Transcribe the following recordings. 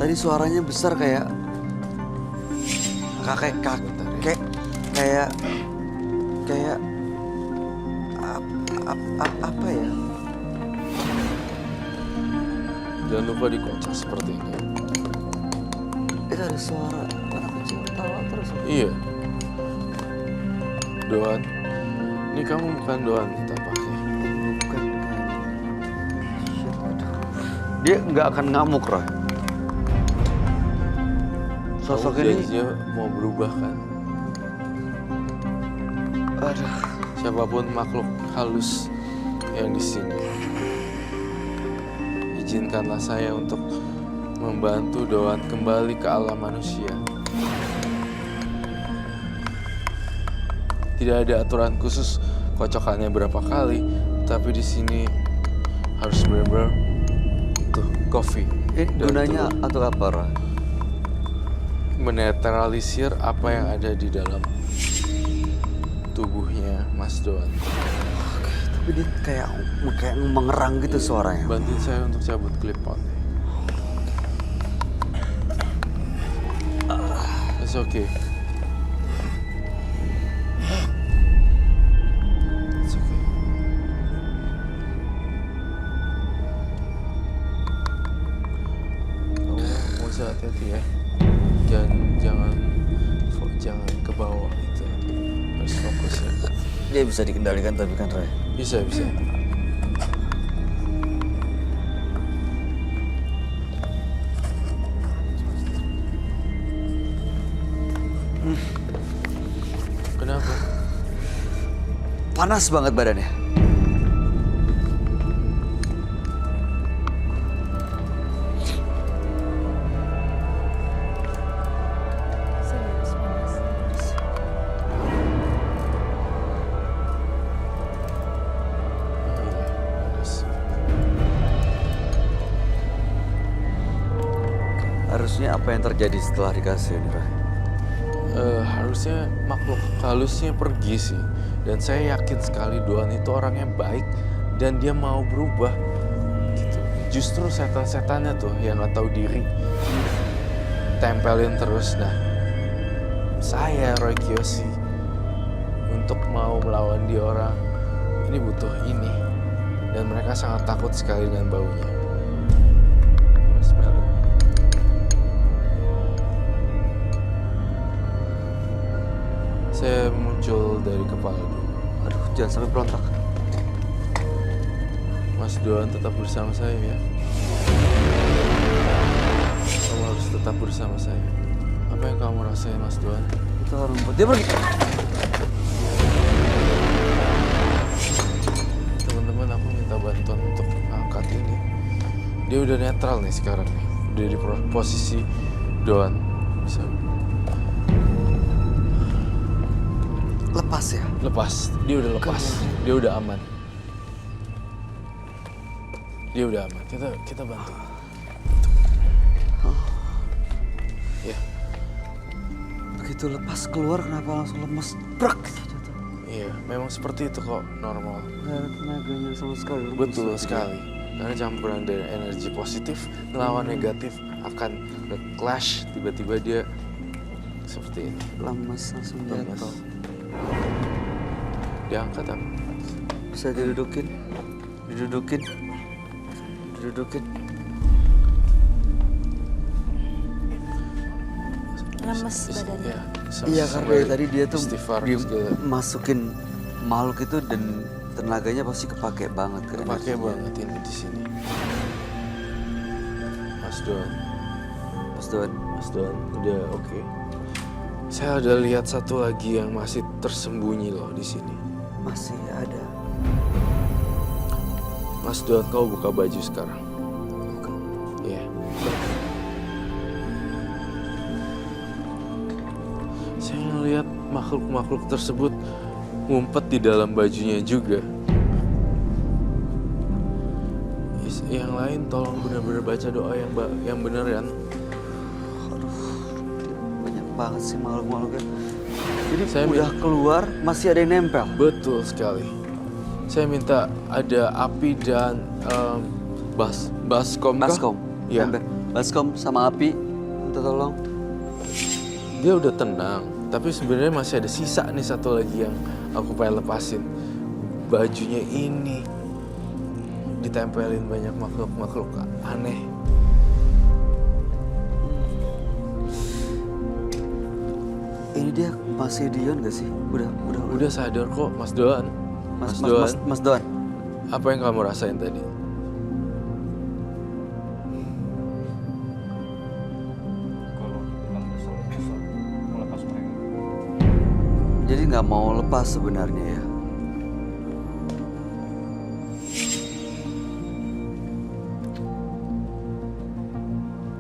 Tadi suaranya besar kayak apa ya? Jangan lupa dikocok seperti ini. Itu ada suara anak kecil ketawa terus. Iya. Doan. Ini kamu bukan Doan kita pakai. Bukan. Shit, aduh. Dia nggak akan ngamuk, Roy. Sosok ini. Dia mau berubah kan? Aduh. Siapapun makhluk halus yang di sini, izinkanlah saya untuk membantu Doan kembali ke alam manusia. Tidak ada aturan khusus kocokannya berapa kali, tapi di sini harus benar-benar tuh coffee. Ini gunanya untuk apa, Roy? Menetralisir apa yang ada di dalam tubuhnya Mas Doan. Tapi dia kayak mengerang gitu suaranya. Bantuin saya untuk cabut clip-on. It's okay. It's okay. Kamu mau hati-hati ya. Jangan ke bawah gitu. Harus fokus ya. Dia bisa dikendalikan tapi kan, Roy? Bisa. Kenapa? Panas banget badannya. Harusnya apa yang terjadi setelah dikasih ini, Roy? Harusnya makhluk halusnya pergi sih. Dan saya yakin sekali Doan itu orang yang baik dan dia mau berubah. Gitu. Justru setan-setannya tuh yang nggak tahu diri tempelin terus. Nah, saya Roy Kiyoshi untuk mau melawan dia orang ini butuh ini. Dan mereka sangat takut sekali dengan baunya. Saya muncul dari kepala dulu. Aduh, jangan sampai berontak. Mas Doan tetap bersama saya ya. Kamu harus tetap bersama saya. Apa yang kamu rasain, Mas Doan? Kita harus membuat dia pergi. Teman-teman, aku minta bantuan untuk angkat ini. Dia udah netral nih sekarang nih. Udah di posisi Doan. Bisa. Lepas ya? Lepas. Dia udah lepas. Dia udah aman. Dia udah aman. Kita bantu. Ya. Begitu lepas keluar kenapa langsung lemes? Brak gitu jatuh. Iya, memang seperti itu kok, normal. Gak ada tenaganya sama sekali. Betul sekali. Karena campuran dari energi positif melawan negatif akan nge-clash. Tiba-tiba dia seperti ini. Lemes langsung jatuh. Diangkat apa? Bisa didudukin. Lemes badannya. Iya, karena dari tadi dia tuh istighfar, masukin makhluk itu dan tenaganya pasti kepake banget kan. Kepake banget ini di sini. Mas Doan, udah oke. Saya udah lihat satu lagi yang masih tersembunyi loh di sini. Masih ada. Mas Doan, kau buka baju sekarang. Iya. Saya ngeliat makhluk-makhluk tersebut ngumpet di dalam bajunya juga. Yang lain tolong benar-benar baca doa yang benar ya. Aduh, banyak banget sih makhluk-makhluknya. Jadi Saya udah keluar masih ada yang nempel. Betul sekali. Saya minta ada api dan baskom. Baskom. Iya. Baskom sama Api, minta tolong. Dia udah tenang, tapi sebenarnya masih ada sisa nih satu lagi yang aku pengen lepasin. Bajunya ini ditempelin banyak makhluk-makhluk aneh. Ini dia masih Dion gak sih? Udah sadar kok, Mas Doan. Mas Doan. Apa yang kamu rasain tadi? Kalau bilang kesel melepas mereka. Jadi nggak mau lepas sebenarnya ya?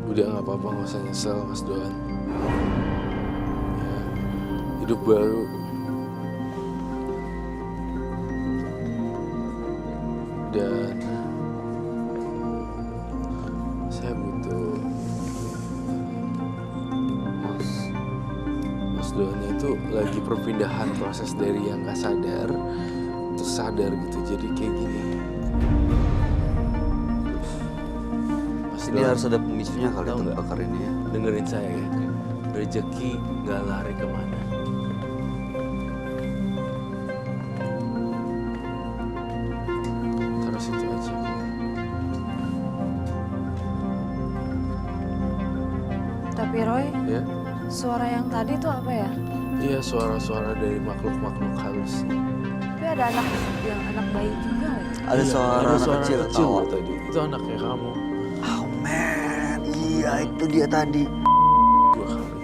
Udah nggak apa-apa, nggak usah nyesel, Mas Doan. Ya, hidup baru. Dan saya butuh Mas Doan itu lagi perpindahan proses dari yang nggak sadar terus sadar gitu, jadi kayak gini. Mas Ini Doan, harus ada pemicunya kali tahu untuk nggak? bakar ini ya. dengerin saya ya, rezeki nggak lari kemana. Taruh situ aja. Tapi Roy, Ya, suara yang tadi tuh apa ya? iya, suara-suara dari makhluk-makhluk halus. Tapi ada anak bayi juga ya? Ada Iya, suara ada anak suara kecil kecil tawa. tadi. Itu anaknya kamu. Oh man, iya itu dia tadi. 2 kali.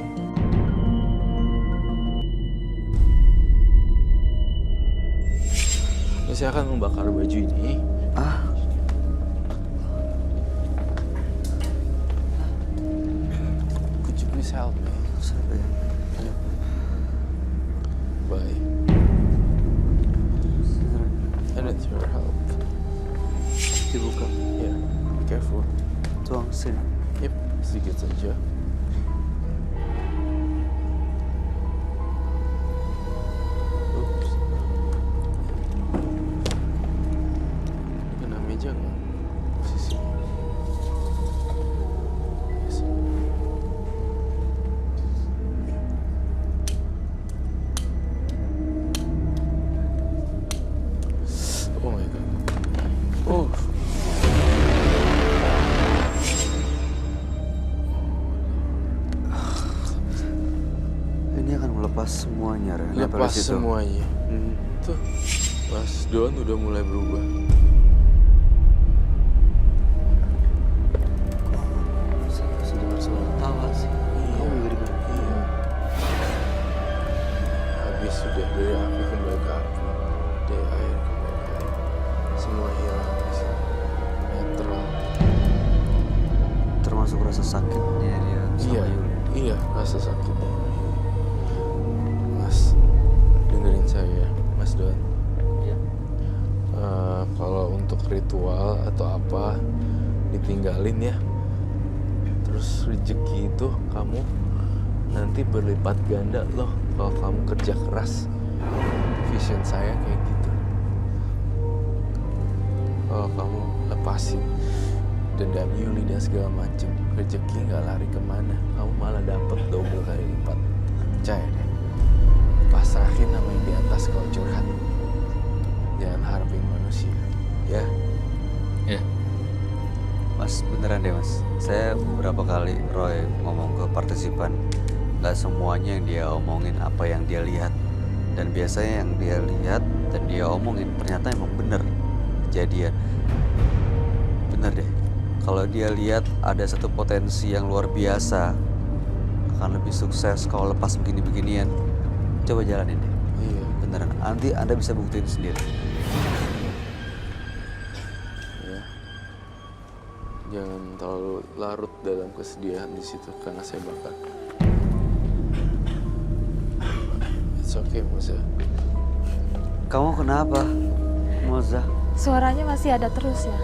Ini saya akan membakar baju ini. Ah, Could you please help me? siapa ya? Bye. I need your help. Dibuka. Yeah, careful. Tuang sini. Yep, sedikit saja. Oops. Ini kena meja nggak? Posisi. Yes. Oh my god. Oh. Ini akan melepas semuanya, Ren. Lepas Apalagi itu. semuanya. Tuh, Mas Don udah mulai berubah. Sedengar suara tawa sih. Kamu juga di mana? Iya. Habis sudah dari api kembali ke api, dari air kembali ke air. Semua hilang di sini. Netral. Termasuk rasa sakitnya dia sama Iya, Yuli. iya, rasa sakitnya. Mas, dengerin saya, Mas Don. Iya. Kalau untuk ritual atau apa ditinggalin ya. Terus rezeki itu kamu nanti berlipat ganda loh kalau kamu kerja keras. Vision saya kayak gitu. Kalau kamu lepasin dendam Yuli dan segala macem, rezeki nggak lari kemana, kamu malah dapet double kali lipat. Percaya deh. Pasrahin sama yang di atas kalau curhat. Jangan harapin manusia, ya. Iya. Mas, beneran deh mas. Saya beberapa kali Roy ngomong ke partisipan, nggak semuanya yang dia omongin apa yang dia lihat. Dan biasanya yang dia lihat dan dia omongin ternyata emang bener kejadian. Bener deh. Kalau dia lihat ada satu potensi yang luar biasa, akan lebih sukses kalau lepas begini-beginian. Coba jalanin deh. Iya. Beneran, nanti Anda bisa buktiin sendiri. Ya. Jangan terlalu larut dalam kesedihan di situ karena saya bakar. It's okay, Moza. Kamu kenapa, Moza? Suaranya masih ada terus ya?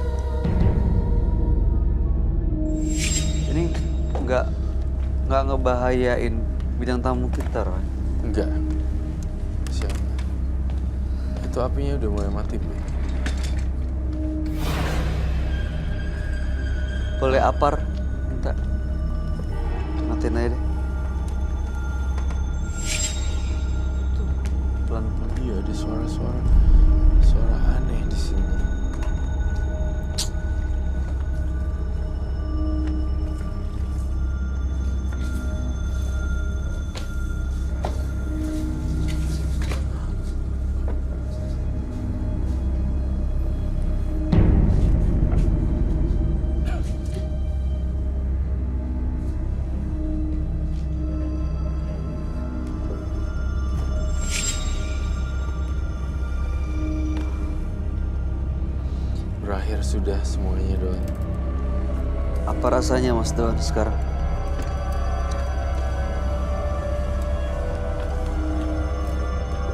Ini nggak ngebahayain bidang tamu kita, Roy. Enggak. Siapa? Itu apinya udah mulai mati, Bu. Boleh apar? Minta. ikutin aja deh. Tuh, pelan-pelan. Iya, ada suara aneh di sini. Berakhir sudah semuanya, Don. Apa rasanya Mas Don sekarang?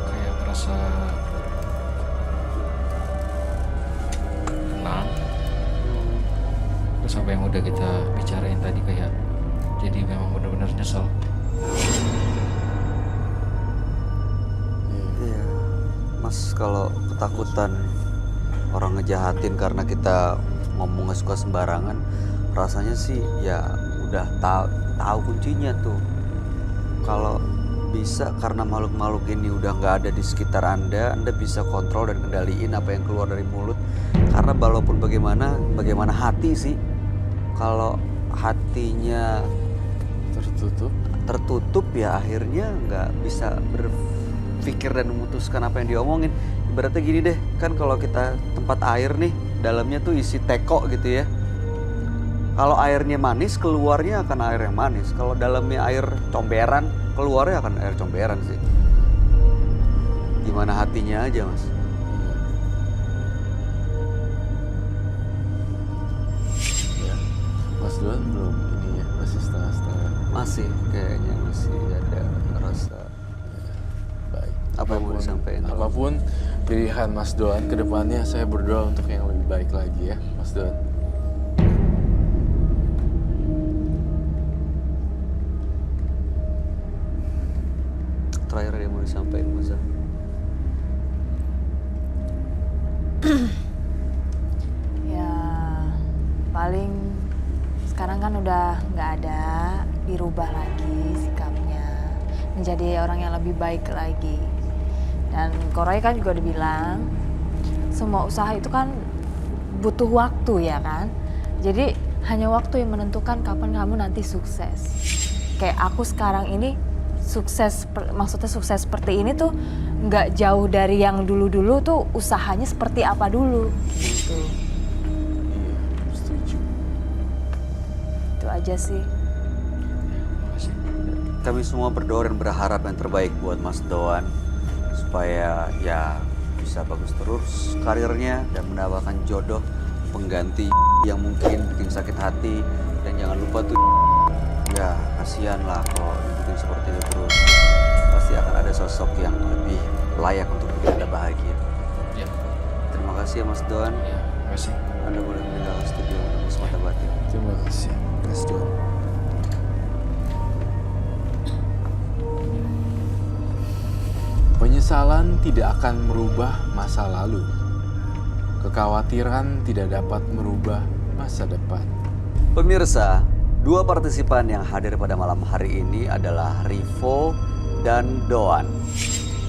Kayak merasa tenang. Terus apa yang udah kita bicarain tadi kayak jadi memang benar-benar nyesel. Iya, Mas kalau ketakutan orang ngejahatin karena kita ngomong nggak suka sembarangan, rasanya sih ya udah tahu kuncinya tuh. Kalau bisa karena makhluk-makhluk ini udah nggak ada di sekitar Anda bisa kontrol dan kendaliin apa yang keluar dari mulut. Karena walaupun bagaimana hati sih, kalau hatinya tertutup ya akhirnya nggak bisa berpikir dan memutuskan apa yang diomongin. Ibaratnya gini deh, kan kalau kita tempat air nih, dalamnya tuh isi teko gitu ya. Kalau airnya manis, keluarnya akan air yang manis. Kalau dalamnya air comberan, keluarnya akan air comberan sih. Gimana hatinya aja, Mas. Ya, Mas Don belum ini ya, masih setengah-setengah. Masih, kayaknya masih ada rasa. Baik. Apa yang mau disampaikan? Apapun pilihan Mas Don, kedepannya saya berdoa untuk yang lebih baik lagi ya, Mas Don. Terakhir yang mau disampaikan, Mas. Ya paling sekarang kan udah nggak ada, dirubah lagi sikapnya menjadi orang yang lebih baik lagi. Dan Roy kan juga udah bilang semua usaha itu kan butuh waktu ya kan. Jadi hanya waktu yang menentukan kapan kamu nanti sukses. Kayak aku sekarang ini sukses, maksudnya sukses seperti ini tuh nggak jauh dari yang dulu-dulu tuh usahanya seperti apa dulu gitu. Iya, setuju. Itu aja sih. Makasih. Kami semua berdoa dan berharap yang terbaik buat Mas Doan supaya ya bisa bagus terus karirnya dan mendapatkan jodoh pengganti yang mungkin bikin sakit hati. Dan jangan lupa tuh ya kasihan lah kalau dibikin seperti itu terus. Pasti akan ada sosok yang lebih layak untuk bikin Anda bahagia. Ya, Terima kasih ya Mas Doan. ya, makasih. Anda boleh meninggalkan studio untuk semata batin. Terima kasih, Mas Don. Penyesalan tidak akan merubah masa lalu. Kekhawatiran tidak dapat merubah masa depan. Pemirsa, dua partisipan yang hadir pada malam hari ini adalah Rivo dan Doan.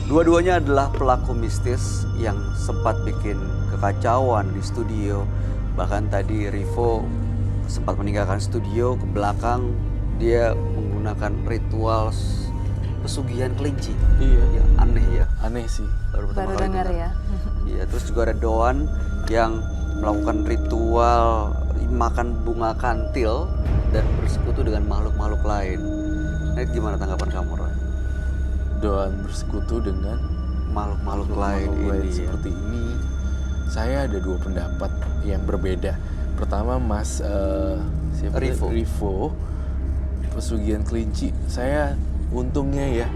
Dua-duanya adalah pelaku mistis yang sempat bikin kekacauan di studio. Bahkan tadi Rivo sempat meninggalkan studio, ke belakang dia menggunakan ritual pesugihan kelinci. Iya, Ya, aneh ya. aneh sih. Baru pertama Baru kali dengar dengar. ya. Iya, terus juga ada Doan yang melakukan ritual makan bunga kantil dan bersekutu dengan makhluk-makhluk lain. Nah, gimana tanggapan kamu, Roy? Doan bersekutu dengan Makhluk-makhluk lain makhluk ini ya. seperti ini. Saya ada dua pendapat yang berbeda. Pertama, Mas siapa tadi? Rivo. Rivo, pesugihan kelinci. Saya untungnya ya,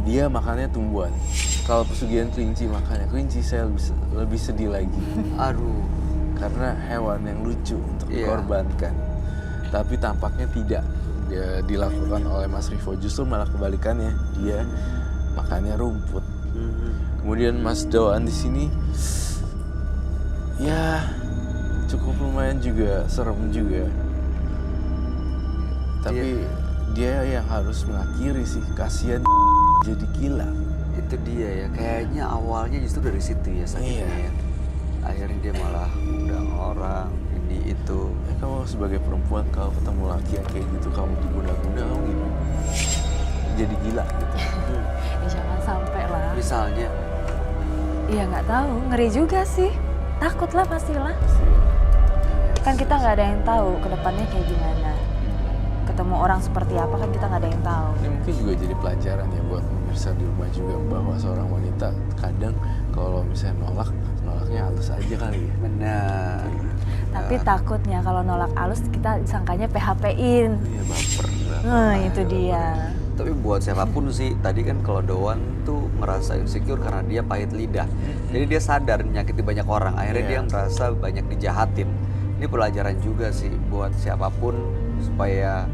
dia makannya tumbuhan. Kalau pesugihan kelinci makannya kelinci, saya lebih sedih lagi. Aduh, Karena hewan yang lucu untuk Iya. dikorbankan. Tapi tampaknya tidak dilakukan oleh Mas Rivo. Justru malah kebalikannya, dia makannya rumput. Kemudian Mas Doan di sini, ya cukup lumayan juga, serem juga. Tapi dia yang harus mengakhiri sih. Kasihan jadi gila. Itu dia ya, kayaknya awalnya justru dari situ ya sakitnya Iya. ya. Akhirnya dia malah undang orang, ini itu. Ya, kamu sebagai perempuan kalau ketemu laki yang kayak gitu, kamu diguna-guna, kamu gitu. Jadi gila gitu. Ya jangan sampai lah. Misalnya, Iya nggak tahu, ngeri juga sih. Takut lah pastilah. Kan kita nggak ada yang tahu ke depannya kayak gimana. Ketemu orang seperti apa kan kita nggak ada yang tahu. Ini mungkin juga jadi pelajaran ya buat pemirsa di rumah juga, bahwa seorang wanita kadang kalau misalnya nolaknya halus aja kali ya. benar. Tapi takutnya kalau nolak alus kita disangkanya PHP-in. Iya, baper. Nah itu dia. Tapi buat siapapun sih, tadi kan kalau Doan tuh ngerasa insecure karena dia pahit lidah. Jadi dia sadar nyakiti banyak orang, akhirnya Iya. dia merasa banyak dijahatin. Ini pelajaran juga sih buat siapapun supaya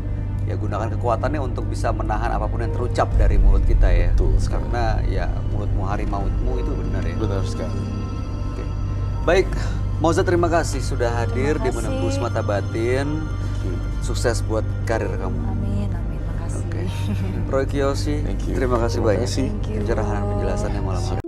ya gunakan kekuatannya untuk bisa menahan apapun yang terucap dari mulut kita ya. Betul sekali. Karena ya mulutmu harimaumu itu benar ya. Benar sekali. Oke. Baik, Moza terima kasih sudah hadir di Terima kasih. Menembus Mata Batin. Sukses buat karir kamu. Amin, amin, makasih. Oke. Roy Kiyoshi, Thank you. terima kasih Terima banyak kasih. Thank you. pencerahan dan penjelasannya malam hari.